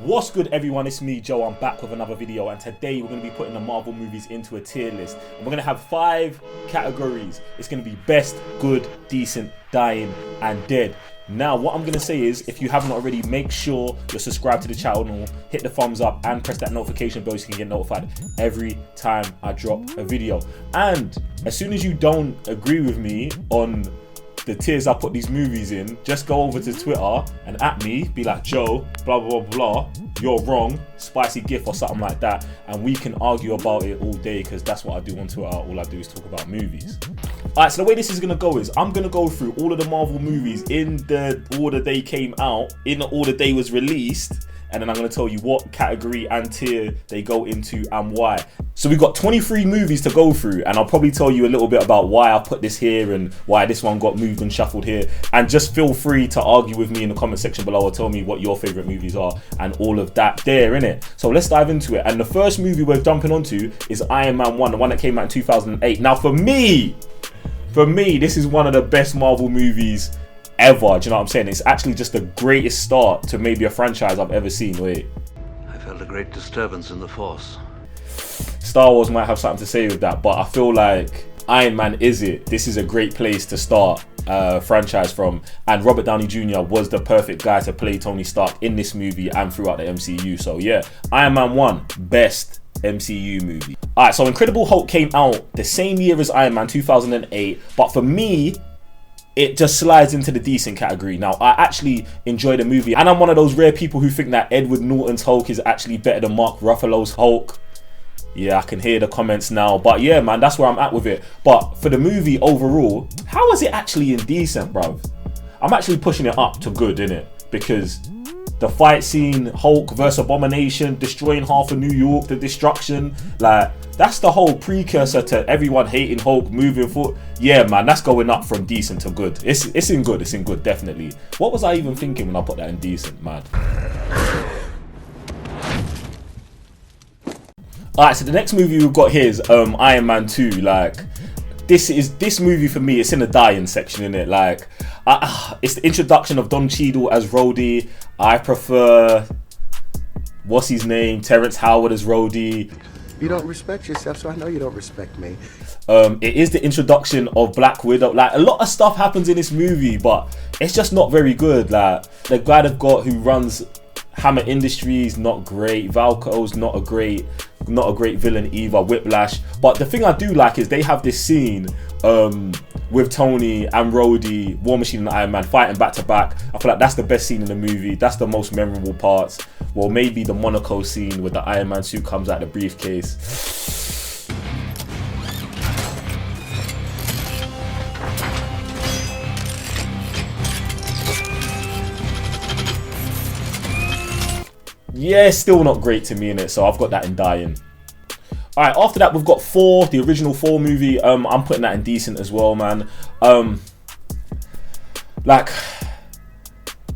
What's good everyone, it's me Joe, I'm back with another video, and today we're going to be putting the Marvel movies into a tier list, and we're going to have 5 categories. It's going to be best, good, decent, dying and dead. Now what I'm going to say is, if you haven't already, make sure you're subscribed to the channel, hit the thumbs up and press that notification bell so you can get notified every time I drop a video. And as soon as you don't agree with me on the tiers I put these movies in, just go over to Twitter and at me, be like, Joe, blah blah blah blah, you're wrong, spicy gif or something like that, and we can argue about it all day, because that's what I do on Twitter. All I do is talk about movies. Alright, so the way this is gonna go is, I'm gonna go through all of the Marvel movies in the order they came out, in the order they was released, and then I'm going to tell you what category and tier they go into and why. So we've got 23 movies to go through, and I'll probably tell you a little bit about why I put this here and why this one got moved and shuffled here. And just feel free to argue with me in the comment section below, or tell me what your favourite movies are and all of that there, innit? So let's dive into it. And the first movie we're jumping onto is Iron Man 1, the one that came out in 2008. Now for me, this is one of the best Marvel movies ever. Do you know what I'm saying? It's actually just the greatest start to maybe a franchise I've ever seen. Wait, I felt a great disturbance in the force. Star Wars might have something to say with that, but I feel like Iron Man is it. This is a great place to start a franchise from, and Robert Downey Jr. was the perfect guy to play Tony Stark in this movie and throughout the MCU. So yeah, Iron Man 1, best MCU movie. Alright, so Incredible Hulk came out the same year as Iron Man, 2008, but for me, it just slides into the decent category. Now, I actually enjoy the movie, and I'm one of those rare people who think that Edward Norton's Hulk is actually better than Mark Ruffalo's Hulk. Yeah, I can hear the comments now, but yeah, man, that's where I'm at with it. But for the movie overall, how is it actually indecent, bruv? I'm actually pushing it up to good, innit? Because the fight scene, Hulk versus Abomination, destroying half of New York, the destruction, like, that's the whole precursor to everyone hating Hulk moving forward. Yeah, man, that's going up from decent to good. It's in good, definitely. What was I even thinking when I put that in decent, man? Alright, so the next movie we've got here is Iron Man 2. Like, this movie for me, it's in the dying section, innit? Like, it's the introduction of Don Cheadle as Rhodey. I prefer, what's his name, Terrence Howard as Rhodey. You don't respect yourself, so I know you don't respect me. It is the introduction of Black Widow. Like, a lot of stuff happens in this movie, but it's just not very good. Like, the guy they've got who runs Hammer Industries, not great. Valko's not a great villain either. Whiplash. But the thing I do like is they have this scene with Tony and Rhodey, War Machine and Iron Man fighting back to back. I feel like that's the best scene in the movie. That's the most memorable parts. Well, maybe the Monaco scene where the Iron Man suit comes out of the briefcase. Yeah, still not great to me, innit? So I've got that in dying. Alright, after that we've got Thor, the original Thor movie. I'm putting that in decent as well, man. Like,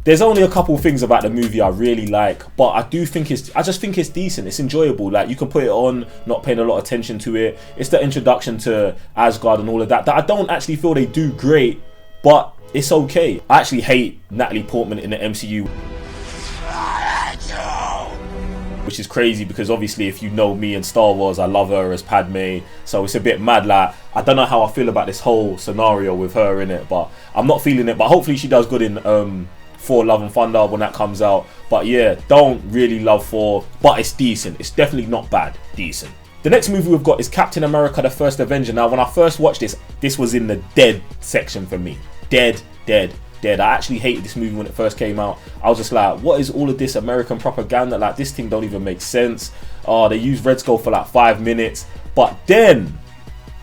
there's only a couple things about the movie I really like, but I just think it's decent. It's enjoyable. Like, you can put it on, not paying a lot of attention to it. It's the introduction to Asgard and all of that I don't actually feel they do great, but it's okay. I actually hate Natalie Portman in the MCU, which is crazy because obviously if you know me and Star Wars, I love her as Padme, so it's a bit mad. Like, I don't know how I feel about this whole scenario with her in it, but I'm not feeling it. But hopefully she does good in Thor Love and Thunder when that comes out. But yeah, don't really love Thor, but it's decent. It's definitely not bad, decent. The next movie we've got is Captain America the First Avenger. Now when I first watched this was in the dead section for me. Dead. I actually hated this movie when it first came out. I was just like, what is all of this American propaganda? Like, this thing don't even make sense. They used Red Skull for like 5 minutes. But then,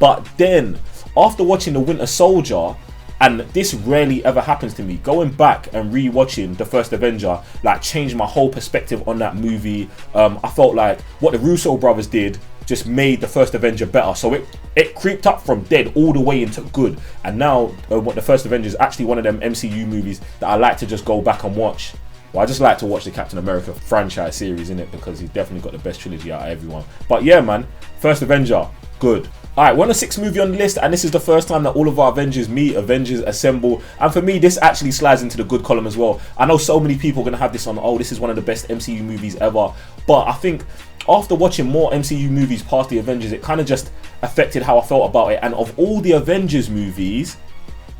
after watching The Winter Soldier, and this rarely ever happens to me, going back and re-watching The First Avenger, like, changed my whole perspective on that movie. I felt like what the Russo brothers did just made The First Avenger better. So it creeped up from dead all the way into good. And now what The First Avenger is actually one of them MCU movies that I like to just go back and watch. Well, I just like to watch the Captain America franchise series in it, because he's definitely got the best trilogy out of everyone. But yeah, man, First Avenger, good. Alright, we're on the 6th movie on the list, and this is the first time that all of our Avengers meet, Avengers assemble, and for me this actually slides into the good column as well. I know so many people are going to have this on, oh, this is one of the best MCU movies ever, but I think after watching more MCU movies past the Avengers, it kind of just affected how I felt about it, and of all the Avengers movies,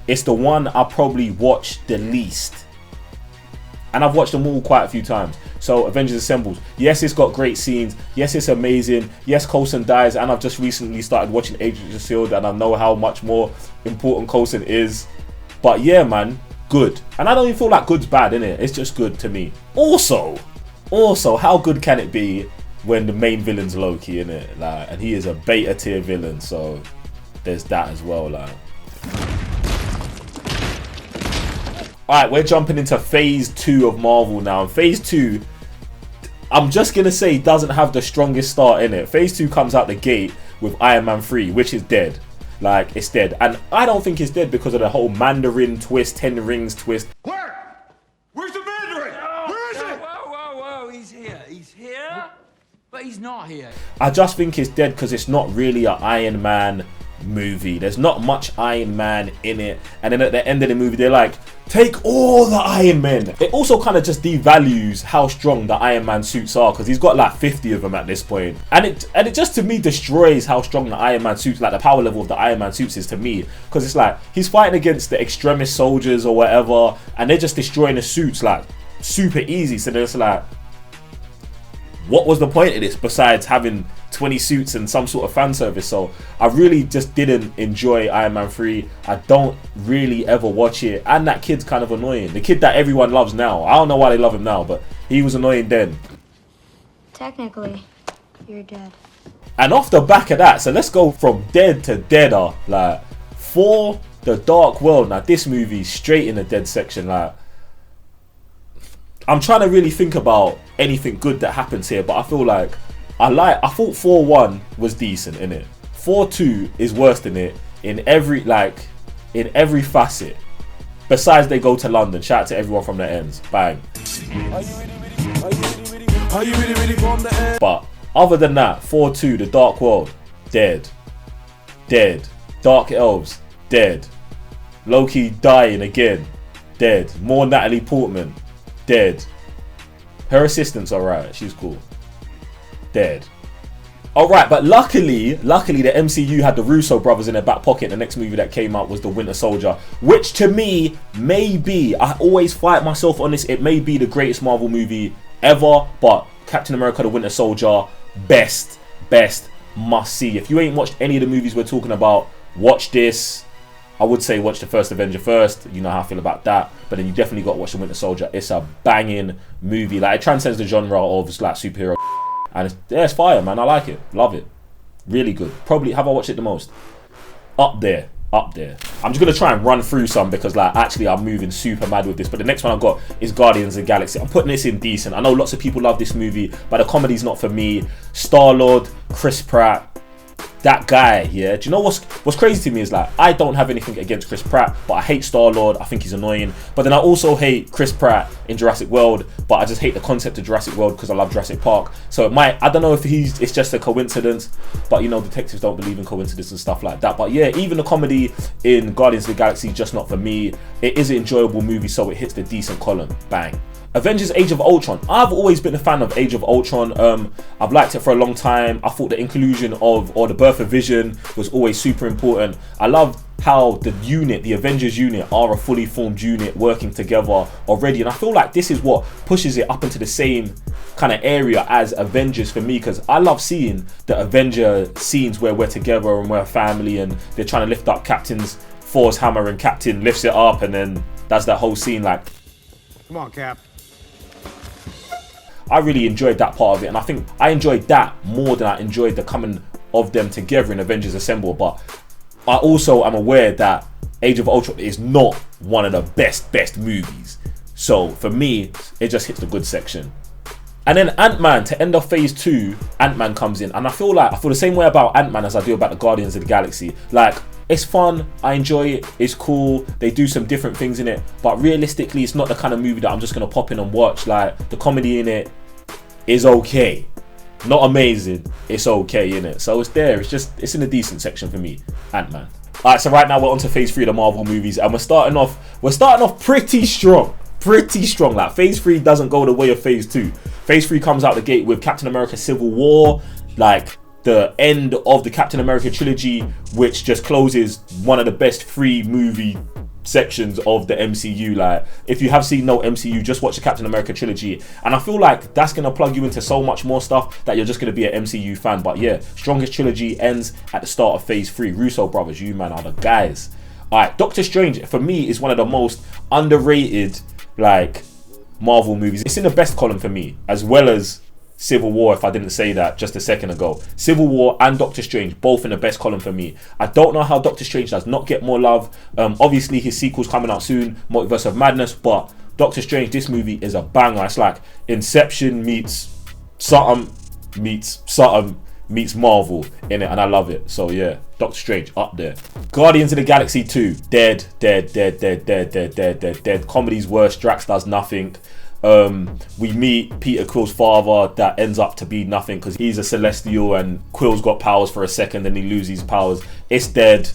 it's the one I probably watched the least. And I've watched them all quite a few times. So Avengers Assembles, yes, it's got great scenes, yes, it's amazing, yes, Coulson dies, and I've just recently started watching Agents of S.H.I.E.L.D. and I know how much more important Coulson is. But yeah, man, good. And I don't even feel like good's bad, innit? It's just good to me. Also, how good can it be when the main villain's Loki, innit? Like, and he is a beta tier villain, so there's that as well, like. Alright, we're jumping into phase 2 of Marvel now. And phase 2, I'm just going to say, doesn't have the strongest start in it. Phase 2 comes out the gate with Iron Man 3, which is dead. Like, it's dead. And I don't think it's dead because of the whole Mandarin twist, 10 Rings twist. Where? Where's the Mandarin? Where is it? Whoa. He's here. He's here, but he's not here. I just think it's dead because it's not really an Iron Man movie. There's not much Iron Man in it, and then at the end of the movie they're like, take all the Iron Men. It also kind of just devalues how strong the Iron Man suits are, because he's got like 50 of them at this point, and it just to me destroys how strong the Iron Man suits, like the power level of the Iron Man suits is to me, because it's like he's fighting against the extremist soldiers or whatever, and they're just destroying the suits like super easy. So there's like, what was the point of this besides having 20 suits and some sort of fan service? So I really just didn't enjoy Iron Man 3. I don't really ever watch it, and that kid's kind of annoying. The kid that everyone loves now. I don't know why they love him now, but he was annoying then. Technically, you're dead. And off the back of that, so let's go from dead to deader. Like, for the Dark World, now this movie's straight in the dead section. Like, I'm trying to really think about anything good that happens here, but I feel like I thought 4-1 was decent in it. 4-2 is worse than it in every facet. Besides they go to London. Shout out to everyone from the ends. Bang. But other than that, 4-2, the Dark World, dead. Dead. Dark Elves, dead. Loki dying again, dead. More Natalie Portman, dead. Her assistant's alright, she's cool. Dead. Alright, but luckily the MCU had the Russo brothers in their back pocket. The next movie that came out was The Winter Soldier, which to me may be, I always fight myself on this, it may be the greatest Marvel movie ever, but Captain America The Winter Soldier, best must see. If you ain't watched any of the movies we're talking about, watch this. I would say watch the first Avenger first, you know how I feel about that, but then you definitely got to watch The Winter Soldier. It's a banging movie, like it transcends the genre of like superhero, and it's fire, man. I like it, love it, really good. Probably have I watched it the most? Up there. I'm just gonna try and run through some because like actually I'm moving super mad with this, but the next one I've got is Guardians of the Galaxy. I'm putting this in decent. I know lots of people love this movie, but the comedy's not for me. Star-Lord, Chris Pratt, that guy, yeah. Do you know what's crazy to me is like I don't have anything against Chris Pratt, but I hate Star-Lord. I think he's annoying. But then I also hate Chris Pratt in Jurassic World, but I just hate the concept of Jurassic World because I love Jurassic Park. So it might, I don't know if it's just a coincidence, but you know detectives don't believe in coincidence and stuff like that. But yeah, even the comedy in Guardians of the Galaxy just not for me. It is an enjoyable movie, so it hits the decent column. Bang. Avengers Age of Ultron. I've always been a fan of Age of Ultron. I've liked it for a long time. I thought the inclusion of, or the birth of Vision was always super important. I love how the unit, the Avengers unit, are a fully formed unit working together already. And I feel like this is what pushes it up into the same kind of area as Avengers for me, because I love seeing the Avenger scenes where we're together and we're a family and they're trying to lift up Captain's Thor's hammer and Captain lifts it up and then that's that whole scene like, Come on, Cap. I really enjoyed that part of it, and I think I enjoyed that more than I enjoyed the coming of them together in Avengers Assemble. But I also am aware that Age of Ultron is not one of the best movies. So for me, it just hits the good section. And then Ant-Man, to end off phase 2, Ant-Man comes in, and I feel the same way about Ant-Man as I do about the Guardians of the Galaxy. Like, it's fun, I enjoy it, it's cool, they do some different things in it, but realistically it's not the kind of movie that I'm just going to pop in and watch. Like, the comedy in it is okay. Not amazing. It's okay, innit? So it's there. It's in a decent section for me. Ant-Man. Alright, so right now we're on to phase 3 of the Marvel movies, and we're starting off pretty strong. Pretty strong. Like, phase 3 doesn't go the way of phase 2. Phase 3 comes out the gate with Captain America Civil War, like the end of the Captain America trilogy, which just closes one of the best 3 movie sections of the MCU. Like, if you have seen no MCU, just watch the Captain America trilogy, and I feel like that's gonna plug you into so much more stuff that you're just gonna be an MCU fan. But yeah, strongest trilogy ends at the start of phase 3. Russo brothers, you man are the guys. Alright, Doctor Strange for me is one of the most underrated like Marvel movies. It's in the best column for me, as well as Civil War, if I didn't say that just a second ago. Civil War and Doctor Strange, both in the best column for me. I don't know how Doctor Strange does not get more love. Obviously, his sequel's coming out soon, Multiverse of Madness, but Doctor Strange, this movie is a banger. It's like Inception meets something meets Marvel in it, and I love it. So yeah, Doctor Strange up there. Guardians of the Galaxy 2, dead. Comedy's worse. Drax does nothing. We meet Peter Quill's father that ends up to be nothing because he's a celestial, and Quill's got powers for a second and he loses powers. It's dead.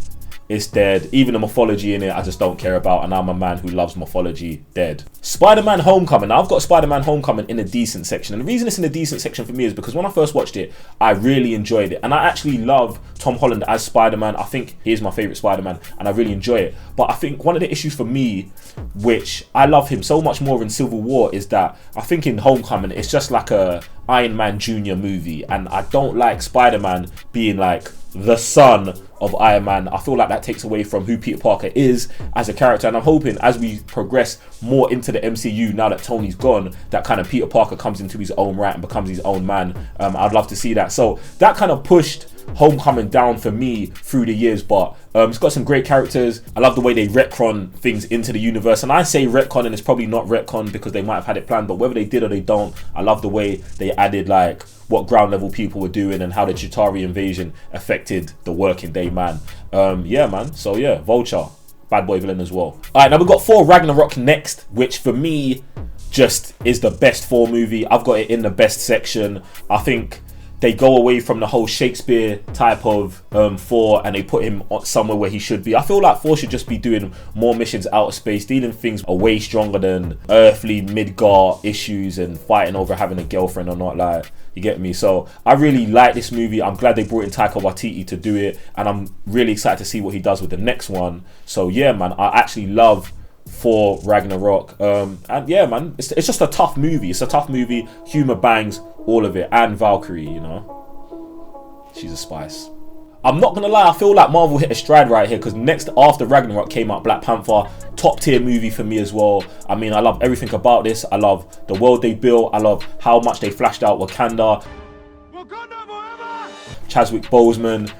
It's dead. Even the mythology in it, I just don't care about, and I'm a man who loves mythology. Dead. Spider-Man Homecoming. Now, I've got Spider-Man Homecoming in a decent section, and the reason it's in a decent section for me is because when I first watched it, I really enjoyed it, and I actually love Tom Holland as Spider-Man. I think he is my favourite Spider-Man, and I really enjoy it. But I think one of the issues for me, which I love him so much more in Civil War, is that I think in Homecoming, it's just like a Iron Man Jr. movie, and I don't like Spider-Man being like the son of Iron Man. I feel like that takes away from who Peter Parker is as a character, and I'm hoping as we progress more into the MCU, now that Tony's gone, that kind of Peter Parker comes into his own right and becomes his own man. I'd love to see that. So that kind of pushed Homecoming down for me through the years, but it's got some great characters. I love the way they retcon things into the universe, and I say retcon and it's probably not retcon because they might have had it planned, but whether they did or they don't, I love the way they added like what ground level people were doing and how the Chitauri invasion affected the working day man. Yeah man, so yeah, Vulture, bad boy villain as well. Alright, now we've got Thor Ragnarok next, which for me just is the best Thor movie. I've got it in the best section. I think they go away from the whole Shakespeare type of Thor, and they put him somewhere where he should be. I feel like Thor should just be doing more missions out of space, dealing things are way stronger than earthly Midgard issues and fighting over having a girlfriend or not. Like, you get me? So I really like this movie. I'm glad they brought in Taika Waititi to do it, and I'm really excited to see what he does with the next one. So yeah man, I actually love Thor Ragnarok, and yeah man, it's just a tough movie. It's a tough movie, humor bangs, all of it, and Valkyrie, you know, she's a spice. I'm not gonna lie, I feel like Marvel hit a stride right here, because next after Ragnarok came out Black Panther, top tier movie for me as well. I mean, I love everything about this. I love the world they built. I love how much they flashed out Wakanda. Chadwick Boseman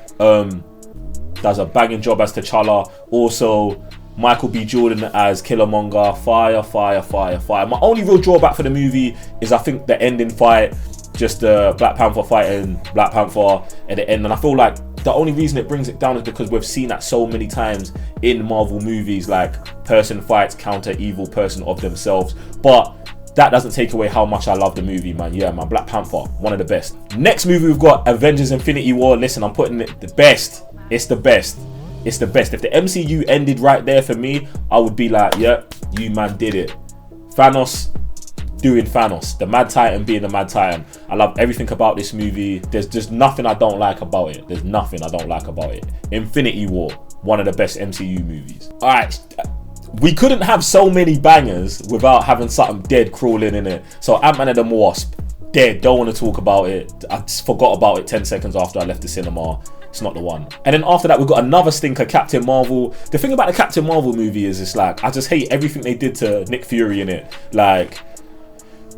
does a banging job as T'Challa. Also Michael B. Jordan as Killmonger. Fire. My only real drawback for the movie is I think the ending fight, just the Black Panther fighting Black Panther at the end, and I feel like the only reason it brings it down is because we've seen that so many times in Marvel movies, like person fights counter evil person of themselves. But that doesn't take away how much I love the movie, man. Yeah, man, Black Panther, one of the best. Next movie we've got Avengers Infinity War. Listen, I'm putting it the best. It's the best. It's the best. If the MCU ended right there for me, I would be like, yeah, you man did it. Thanos doing Thanos, the Mad Titan being the Mad Titan. I love everything about this movie. There's just nothing I don't like about it. There's nothing I don't like about it. Infinity War, one of the best MCU movies. Alright, we couldn't have so many bangers without having something dead crawling in it. So Ant-Man and the Wasp, dead, don't want to talk about it. I just forgot about it 10 seconds after I left the cinema. It's not the one. And then after that, we've got another stinker, Captain Marvel. The thing about the Captain Marvel movie is it's like, I just hate everything they did to Nick Fury in it. Like,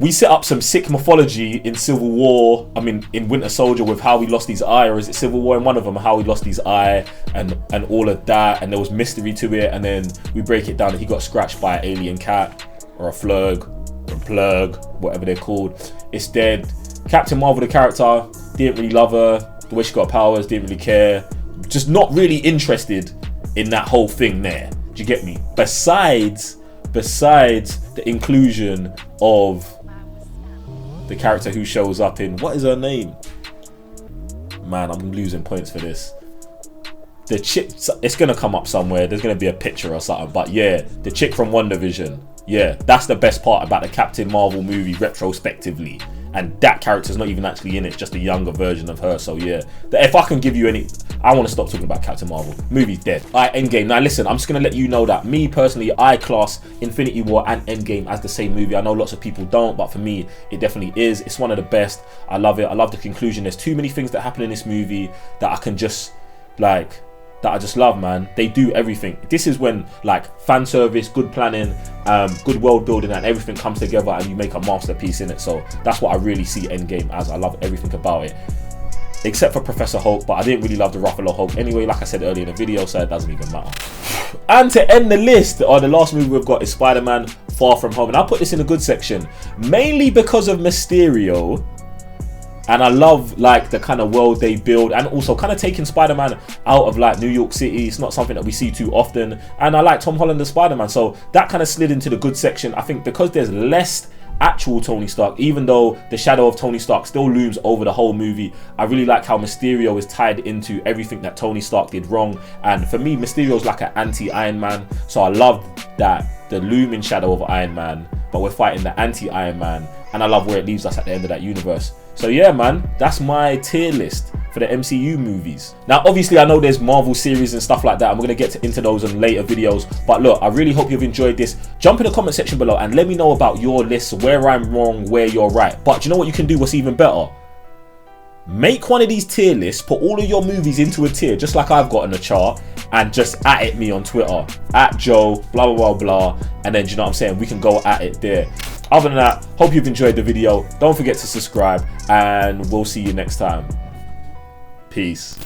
we set up some sick mythology in Civil War, I mean in Winter Soldier, with how he lost his eye, or is it Civil War in one of them, how he lost his eye and all of that, and there was mystery to it, and then we break it down that he got scratched by an alien cat or a flurg or a plug, whatever they're called. It's dead. Captain Marvel, the character, didn't really love her, the way she got powers, didn't really care, just not really interested in that whole thing there. Do you get me? Besides the inclusion of the character who shows up in, what is her name? Man, I'm losing points for this. The chick, it's gonna come up somewhere. There's gonna be a picture or something. But yeah, the chick from WandaVision. Yeah, that's the best part about the Captain Marvel movie retrospectively. And that character's not even actually in it, just a younger version of her. So yeah, if I can give you any, I want to stop talking about Captain Marvel. Movie's dead. Alright, Endgame. Now listen, I'm just going to let you know that me personally, I class Infinity War and Endgame as the same movie. I know lots of people don't, but for me, it definitely is. It's one of the best. I love it. I love the conclusion. There's too many things that happen in this movie that I can just, like, that I just love, man. They do everything. This is when, like, fan service, good planning, good world building, and everything comes together and you make a masterpiece in it. So that's what I really see Endgame as. I love everything about it, except for Professor Hulk, but I didn't really love the Ruffalo Hulk anyway, like I said earlier in the video, so it doesn't even matter. And to end the list, the last movie we've got is Spider-Man Far From Home, and I'll put this in a good section, mainly because of Mysterio. And I love, like, the kind of world they build, and also kind of taking Spider-Man out of, like, New York City. It's not something that we see too often, and I like Tom Holland as Spider-Man, so that kind of slid into the good section. I think because there's less actual Tony Stark, even though the shadow of Tony Stark still looms over the whole movie, I really like how Mysterio is tied into everything that Tony Stark did wrong. And for me, Mysterio's like an anti-Iron Man, so I love that, the looming shadow of Iron Man, but we're fighting the anti-Iron Man, and I love where it leaves us at the end of that universe. So yeah, man, that's my tier list for the MCU movies. Now, obviously, I know there's Marvel series and stuff like that, and we're going to get into those in later videos. But look, I really hope you've enjoyed this. Jump in the comment section below and let me know about your lists, where I'm wrong, where you're right. But do you know what you can do? What's even better? Make one of these tier lists, put all of your movies into a tier, just like I've got in a chart, and just at it me on Twitter, at Joe, blah, blah, blah, blah. And then, do you know what I'm saying? We can go at it there. Other than that, hope you've enjoyed the video. Don't forget to subscribe, and we'll see you next time. Peace.